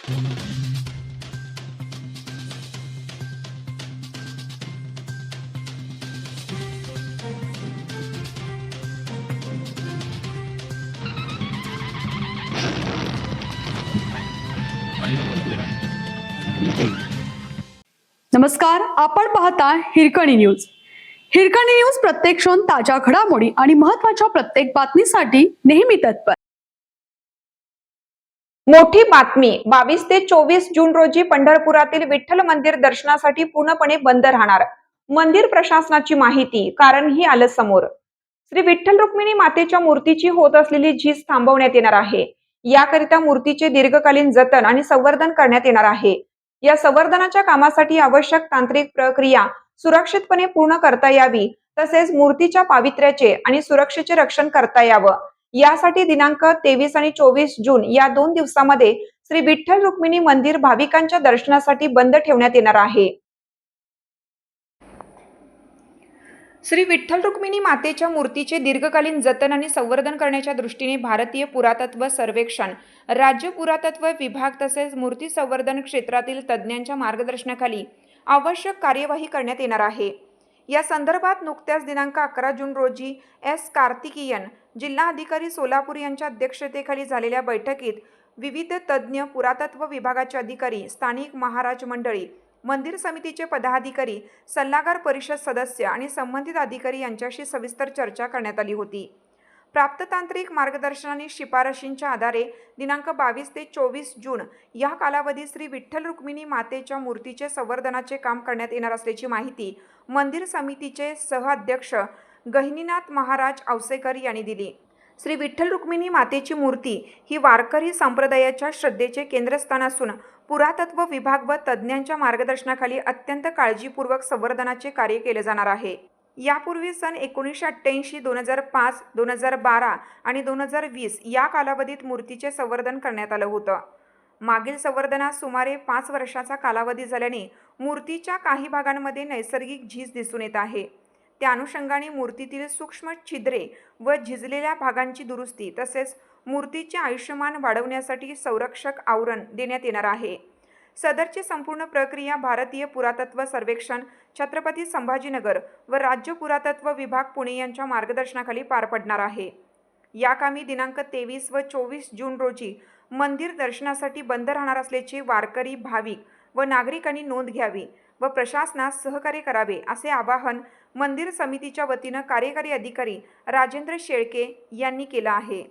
नमस्कार, आपण पाहता हिरकणी न्यूज. हिरकणी न्यूज प्रत्येक क्षण ताज्या घडामोडी आणि महत्त्वाच्या प्रत्येक बातमीसाठी नेहमी तत्पर. मोठी बातमी, 22 ते 24 जून रोजी पंढरपुरातील विठ्ठल मंदिर दर्शनासाठी पूर्णपणे बंद राहणार. मंदिर प्रशासनाची माहिती, कारण ही आलं समोर. श्री विठ्ठल रुक्मिणी मातेच्या मूर्तीची होत असलेली झीज थांबवण्यात येणार आहे. याकरिता मूर्तीचे दीर्घकालीन जतन आणि संवर्धन करण्यात येणार आहे. या संवर्धनाच्या कामासाठी आवश्यक तांत्रिक प्रक्रिया सुरक्षितपणे पूर्ण करता यावी, तसेच मूर्तीच्या पावित्र्याचे आणि सुरक्षेचे रक्षण करता यावं, यासाठी दिनांक 23 आणि 24 जून या 2 दिवसांमध्ये श्री विठ्ठल रुक्मिणी मंदिर भाविकांच्या दर्शनासाठी बंद ठेवण्यात येणार आहे. श्री विठ्ठल रुक्मिणी मातेच्या मूर्तीचे दीर्घकालीन जतन आणि संवर्धन करण्याच्या दृष्टीने भारतीय पुरातत्व सर्वेक्षण, राज्य पुरातत्व विभाग तसेच मूर्ती संवर्धन क्षेत्रातील तज्ज्ञांच्या मार्गदर्शनाखाली आवश्यक कार्यवाही करण्यात येणार आहे. या संदर्भात नुकत्याच दिनांक 11 जून रोजी एस. कार्तिकीयन, जिल्हा अधिकारी सोलापूर यांच्या अध्यक्षतेखाली झालेल्या बैठकीत विविध तज्ज्ञ, पुरातत्व विभागाचे अधिकारी, स्थानिक महाराज मंडळी, मंदिर समितीचे पदाधिकारी, सल्लागार परिषद सदस्य आणि संबंधित अधिकारी यांच्याशी सविस्तर चर्चा करण्यात आली होती. प्राप्त तांत्रिक मार्गदर्शन आणि शिफारशींच्या आधारे दिनांक 22 ते 24 जून या कालावधीत श्री विठ्ठल रुक्मिणी मातेच्या मूर्तीचे संवर्धनाचे काम करण्यात येणार असल्याची माहिती मंदिर समितीचे सहअध्यक्ष गहिनीनाथ महाराज औसेकर यांनी दिली. श्री विठ्ठल रुक्मिणी मातेची मूर्ती ही वारकरी संप्रदायाच्या श्रद्धेचे केंद्रस्थान असून पुरातत्व विभाग व तज्ज्ञांच्या मार्गदर्शनाखाली अत्यंत काळजीपूर्वक संवर्धनाचे कार्य केले जाणार आहे. यापूर्वी सन 1988, 2005, 2012 आणि 2020 या कालावधीत मूर्तीचे संवर्धन करण्यात आलं होतं. मागील संवर्धनात सुमारे 5 वर्षाचा कालावधी झाल्याने मूर्तीच्या काही भागांमध्ये नैसर्गिक झीज दिसून येत आहे. त्या अनुषंगाने मूर्तीतील सूक्ष्म छिद्रे व झिजलेल्या भागांची दुरुस्ती तसेच मूर्तीचे आयुष्यमान वाढवण्यासाठी संरक्षक आवरण देण्यात येणार आहे. सदरची संपूर्ण प्रक्रिया भारतीय पुरातत्व सर्वेक्षण, छत्रपती संभाजीनगर व राज्य पुरातत्व विभाग पुणे यांच्या मार्गदर्शनाखाली पार पडणार आहे. या कामी दिनांक 23 व 24 जून रोजी मंदिर दर्शनासाठी बंद राहणार असल्याचे वारकरी, भाविक व नागरिकांनी नोंद घ्यावी व प्रशासनास सहकार्य करावे, असे आवाहन मंदिर समितीच्या वतीनं कार्यकारी अधिकारी राजेंद्र शेळके यांनी केलं आहे.